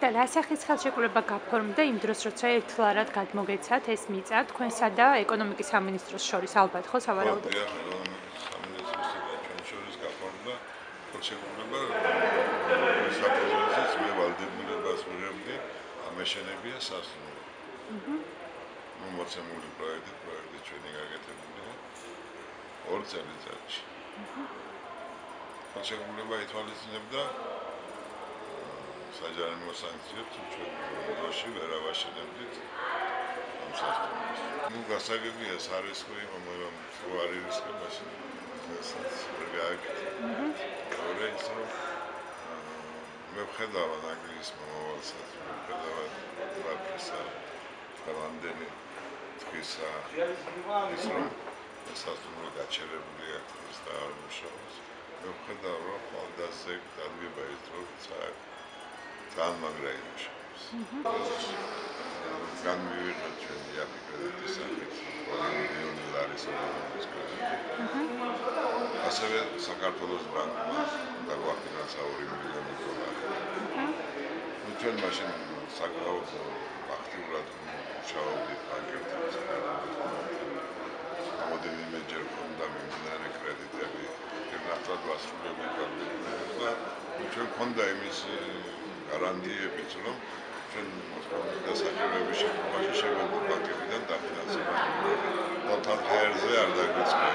და რა სახის ხელშეკრულება გაფორმდა იმ დროს, როცა ერთლარად გადმოგეცათ ეს მიწა თქვენსა და ეკონომიკის სამინისტროს შორის ალბათ ხო სავარაუდოდ? ხო, ეკონომიკის სამინისტროსა და ჩვენ შორის გაფორმდა ხელშეკრულება, საფუძველზეც მე ვალდებულებას ვიღებდი ამეშენებია სასტუმრო. მოცემული პროექტი ჩვენი გაკეთებულია 2 წელიწადში. ხელშეკრულება ითვალისწინებდა საჯარიმო სანქციებს ჩვენ დროში ვერ ავაშენებდით ამ სასტუმროს. გასაგებია ეს არის რომ თუ არ რისკი მაშინ ესაც ვერ გააკეთე. მეორე ის რომ მე ვხედავ ანგლიის მომავალსაც, მე ვხედავ პროფესა გალანდენი თვისა ის რომ სასტუმრო გაჩერებული აქვს და არ მუშაობს. მე ვხედავ რომ ხალხზე დადგება ის რომ ძალიან მაგრა იმუშავებს. განმივიღეთ ჩვენი აპიკრედიტის სახით 2 მილიონი ლარის ეკონომიკის კრედიტი. ასევე საქართველოს ბანკმა დაგვაფინანსა 2 მილიონი დოლარი. ჩვენ მაშინ საკმაოდ აქტიურად მუშაობდით ბანკებთან. მოდელიმეჯერ ქონდა მიმდინარე კრედიტები, ნახტად ვასრულებდი და ჩვენ ქონდა იმის გარანტიებიც, რომ ჩვენ დასაჭიროების შემთხვევაში შეგვეძლო ბანკებიდან დაფინანსება. თვალთან ჰაერზე არ დაგვეწყდა.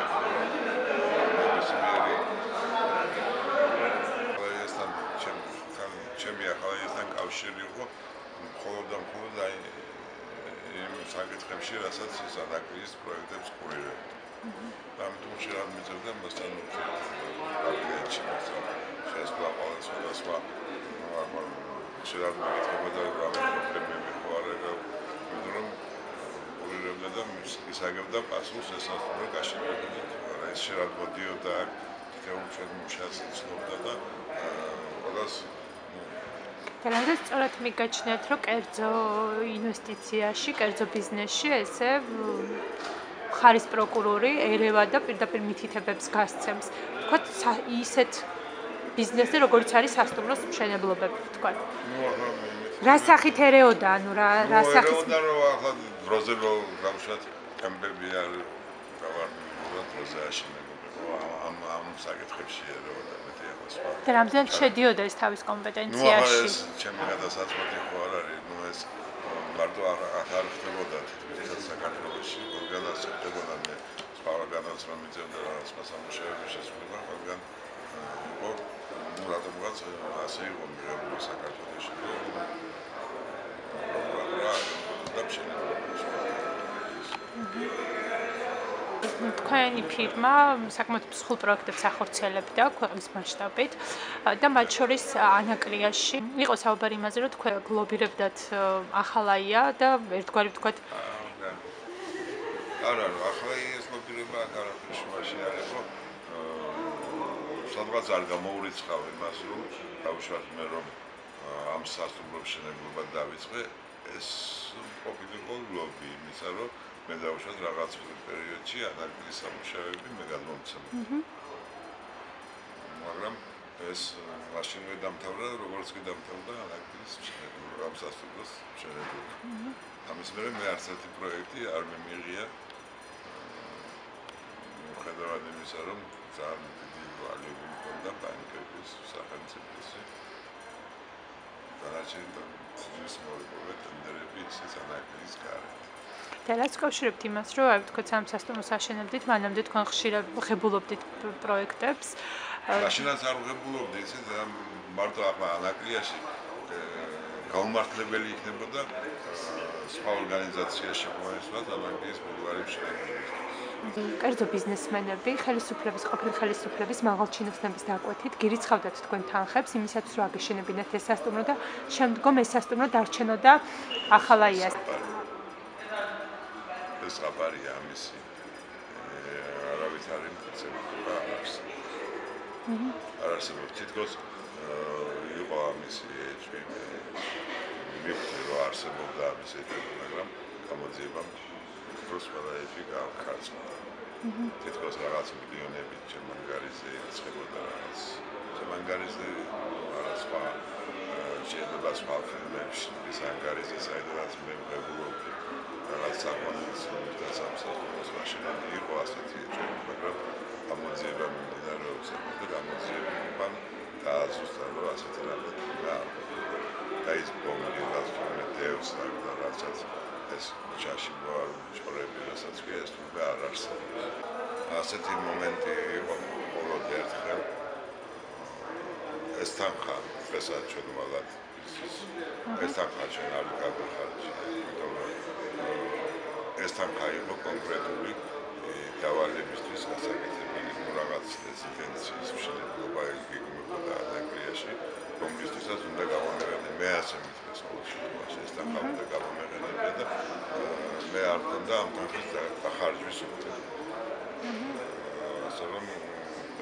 ჩემი ახალგაზრდთან კავშირი იყო მხოლოდ და მხოლოდ იმ საკითხებში, რასაც ის ანაკლიის პროექტებს კურირებდა. ამიტომ შეიძლება მიწევდა მასთან ურთიერთობებში. შესვლა ყველა სხვადასხვა შეიძლება მეკითხებოდა რა პრობლემები ხო არ era, რომ კურირებდა და ისაგებდა პასუხს ესასწრო გაშენებოდა. ეს შეიძლება მოდიოდა თითოეულ ჩვენ მუშას იცნობდა და ყველას Თელამდე სწორად მიგაჩნიათ, რომ კერძო ინვესტიციაში, კერძო ბიზნესში ესე ხარის პროკურორი ერევა და პირდაპირ მითითებებს გასცემს. თქვათ ისეთ ბიზნესზე, როგორც არის სასტუმროს მშენებლობები, თქვათ. რა სახით ერეოდა, ანუ რა სახის ერეოდა, რომ ახლა დროზე რო გავშვათ კემპები არ გავარდნილ დროზე აშენებდა. ამ საკითხებში ერეოდა. და რამდენად შედიოდა ეს თავის კომპეტენციაში? ეს ჩემი გადასაწყვეტი ხო არ არის, ეს მარტო არ ხდებოდა თითქმის საქართველოში, ყველგანაც ხდებოდა მე სხვა განაცვლა მიწევდა რაღაც სამუშაოების შესრულება, ყველგან იყო რატომღაც ასე იყო მიღებული საქართველოში და თქვენი ფირმა საკმაოდ მსხვილ პროექტებს ახორციელებდა ქვეყნის მასშტაბით და მათ შორის ანაკლიაში იყო საუბარი იმაზე, რომ თქვენ გლობირებდათ ახალაია და ერთგვარი ვთქვათ არა, ახალაიას გლობირება არაფერში მაშინ არ იყო. სადღაც არ გამოურიცხავ იმას, რომ დავუშვათ მე რომ ამ სასტუმროს მშენებლობა დავიწყე, ეს ყოფილიყო ლობი იმისა, რომ მე დავუშვათ რაღაც პერიოდში ანაკლიის სამუშაოები მე გადმომცემდი. მაგრამ ეს მაშინვე დამთავრდა, როგორც კი დამთავრდა ანაკლიის მშენებლობა, ამ სასტუმროს მშენებლობა. ამის მერე მე არც ერთი პროექტი არ მიმიღია. მიუხედავად იმისა, რომ ძალიან დიდი ვალები მქონდა ბანკების, სახელმწიფოს დანარჩენი ძილის მორიგებები ტენდერები ისიც ანაკლიის გარეთ. და რაც კავშირებთ იმას, რომ აი თქვენ სამ სასტუმროს აშენებდით, მანამდე თქვენ ხშირად ღებულობდით პროექტებს. მაშინაც არ ღებულობდი, ისე მარტო ახლა ანაკლიაში გაუმართლებელი იქნებოდა სხვა ორგანიზაციაში მოესვათ ანაკლიის ბულგარიის მშენებლობისთვის. კერძო ბიზნესმენები, ყოფილი ხელისუფლების მაღალჩინოსნების დაკვეთით გირიცხავდათ თქვენ თანხებს იმისათვის, რომ აგეშენებინათ ეს სასტუმრო და შემდგომ ეს სასტუმრო დარჩენოდა ახალაიას. ეს აბარია ამისი არავის არ იმწება არის. არ არსებობს თითქოს იყო ამისი ეჭვი მივხვდი რომ არსებობდა ამისი ეჭვი, მაგრამ გამოძიებამ დროს ყველა ეჭვი გავხარწყა. თითქოს რაღაც მილიონები ჩემანგარიზე ირიცხებოდა რაღაც. ჩემანგარიზე სხვა შეიძლება სხვა ფილმებში ანგარიზე საიდანაც მე ვებულობდი რაღაც საკონდიციონერს და სამსახურს მაშინ იყო ასეთი ეჭვი, მაგრამ გამოძიება მიმდინარეობს და გამოძიება მან დააზუსტა რომ ასეთი რაღაც და ის ბომბი გასწორდა დევს და რაღაცაც ეს ჩაში მოარჩორები რასაც კი ეს თუნდა არ არსებობს. ასეთი მომენტი იყო მხოლოდ ერთხელ ეს თანხა დღესაც ჩვენ ვალად ეს თანხა ჩვენ არ გავხარჯი იმიტომ რომ ეს თანხა იყო კონკრეტული დავალებისთვის გასაკეთებელი რაღაც რეზიდენციის მშენებლობა იგეგმებოდა ანაკლიაში რომლისთვისაც უნდა გავამეყნე მე ასე მithეს ყოველ შემთხვევაში ეს თანხა უნდა გავამეყნე და მე არ მქონდა ამ თანხის დახარჯვის უფლება ასე რომ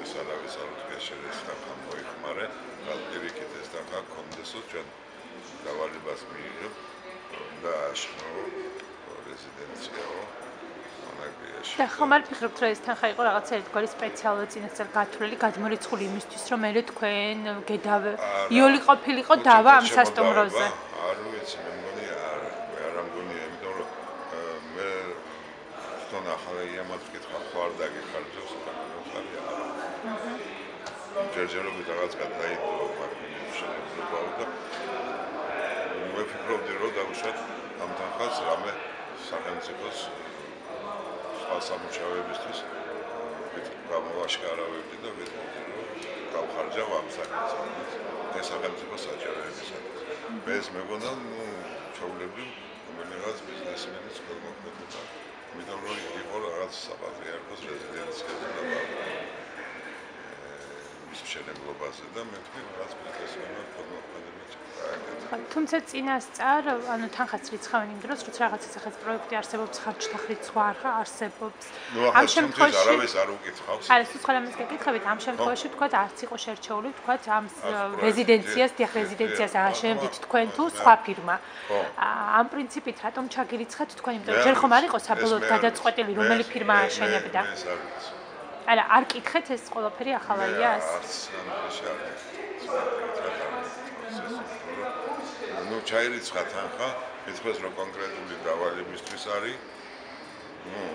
ეს არავის არ უთქვია ეს თანხა მოიხმარე პირიქით ეს თანხა გქონდესო ჩვენ დავალებას მიიღებ და აშხნო რეზიდენციაო ანაკლიაში და ხომ არ ფიქრობთ რომ ეს თანხა იყო რაღაცა ერთგვარი სპეციალური წინასწარ გათვლილი გადმორიცხული იმისთვის რომ მე თქვენ გედავე იოლი ყოფილიყო დავა ამ სასტუმროზე არ ვიცი მე მგონი არ მგონია იმიტომ რომ მე თვითონ ახლა იმას ვკითხავ ხო არ დაგეხარჯოს ხარი არა ჯერჯერობით რაღაც გადაიდო მაგის შენობაა და მე ვფიქრობდი რომ დავუშვათ ამ თანხას რამე სახელმწიფოს სხვა სამუშაოებისთვის გამოვაშკარავებდი და ვეთქვი რომ გავხარჯავ ამ სახელმწიფოს ეს სახელმწიფო საჭიროებისათვის მე ეს მეგონა ჩაულებრივ რომელიღაც ბიზნესმენის გამოხდება იმიტომ რომ იყო რაღაც საპატრიარქოს რეზიდენცია და მშენებლობაზე და მე ვთქვი რაც ბიზნესმენმა გამოხდება თუმცა წინასწარ ანუ თანხაც რიცხავენ იმ დროს როცა რაღაცა სახის პროექტი არსებობს ხარჯთა ხრით სხვა არ არსებობს ამ შემთხვევაში არავის არ უკითხავს არა სულ ამას გეკითხებით ამ შემთხვევაში თქვათ არც იყო შერჩეული თქვათ ამ რეზიდენციას დიახ რეზიდენციას აღაშენებდით თქვენ თუ სხვა ფირმა ამ პრინციპით რატომ ჩაგირიცხათ თქვენ იმიტომ რომ ჯერ ხომ არ იყო საბოლოოდ გადაწყვეტილი რომელი ფირმა აშენებდა არა არ კითხეთ ეს ყველაფერი ახალაია არც ну ჩაირიცხა თანხა ეთქვეს რომ კონკრეტული დავალებისთვის არის ну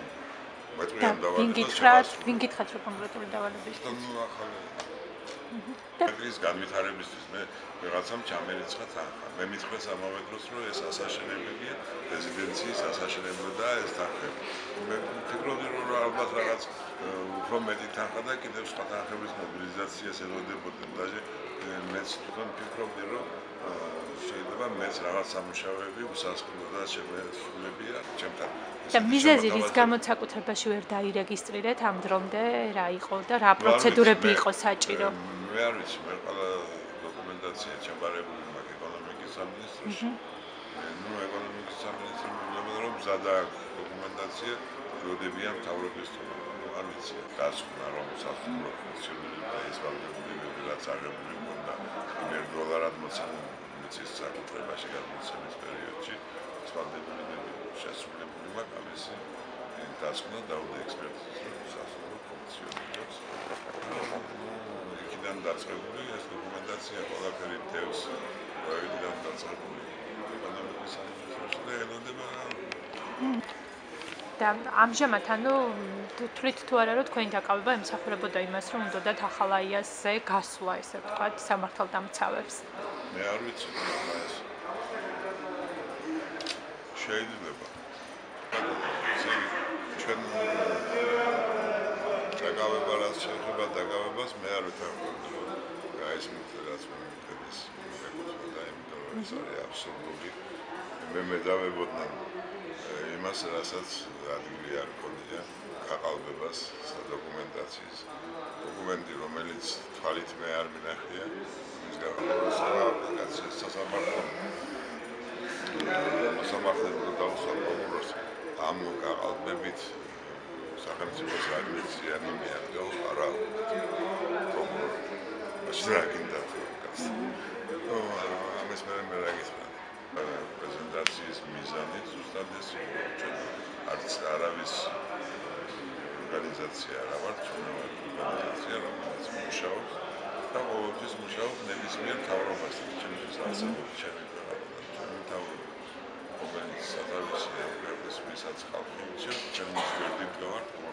მეტყვიან დავალებას ვინ გითხრათ რომ კონკრეტული დავალებისთვის ну ახლა ეს განვითარებისთვის მე რაღაცამ ჩამერიცხა თანხა მე მithქვეს ამავე დროს რომ ეს ასაშენებელია რეზიდენციის ასაშენებლია ეს თანხები მე ვფიქრობდი რომ ალბათ რაღაც უფრო მეტი თანხა და კიდევ სხვა თანხების მობილიზაციას ელოდებოდნენ და მეც თვითონ ვფიქრობდი რომ შეიძლება მეც რაღაც სამუშაოები უსასრულო და შემეცვლებია ჩემთან და მიზეზი რის გამოც საკუთრებაში ვერ დაირეგისტრირეთ ამ დრომდე რა იყო და რა პროცედურები იყო საჭირო მე არ ვიცი მე ყველა დოკუმენტაცია ჩაბარებული მაქვს ეკონომიკის სამინისტროში ну ეკონომიკის სამინისტრო მოგება რომ ზადა დოკუმენტაცია როდებიან მთავრობის არ ვიცი დასკვნა რომ სასწავლო ფუნქციონირებდა ეს ვალდებულება რაც აღებული მქონდა $1 მოცემის საკუთრებაში გადმოცემის პერიოდში ეს ვალდებულება შესრულებული მაქვს ამისი დასკვნა და ექსპერტიზა სასწავლო ფუნქციონირებს იქიდან დაწყებული ეს დოკუმენტაცია ყველაფერი დევს პროექტიდან დაწყებული ეკონომიკის სამინისტროში და ელოდება და ამჟამად ანუ თვლით თუ არა რომ თქვენი დაკავება ემსახურებოდა იმას რომ უნდათ ახალაიასზე გასვლა ესე ვთქვათ სამართალდამცავებს მე არ ვიცი ეს შეიძლება ჩვენ დაკავება რაც შეეხება დაკავებას მე არ ვეთანხმები რომ ეს რაც მომიტების და იმიტომ რომ ეს არის აბსოლუტური მე დავებოდნენ იმას რასაც ადგილი არ ქონია გაყალბებას სადოკუმენტაციის დოკუმენტი რომელიც თვალით მე არ მინახია ის გაყალბებას სასამართლო დაუსაბამუროს ამ გაყალბებით სახელმწიფოს ადმინისტრაცია მიიღო არა მაშინ რა გინდა ამას მე რა გითხრა პრეზენტაციის მიზანი ზუსტად ეს იყო არც არავის ორგანიზაცია არა ვარ ჩვენ ორგანიზაცია რომელიც მუშაობს და ყოველთვის მუშაობ ნებისმიერ მთავრობასთან, ჩემთვის არსებობს ჩემი პროგრამა, ჩემი მთავრობა, რომელიც სათავეში ევროპის ვისაც ხალხი იცის, ჩემი გვერდით გავართ.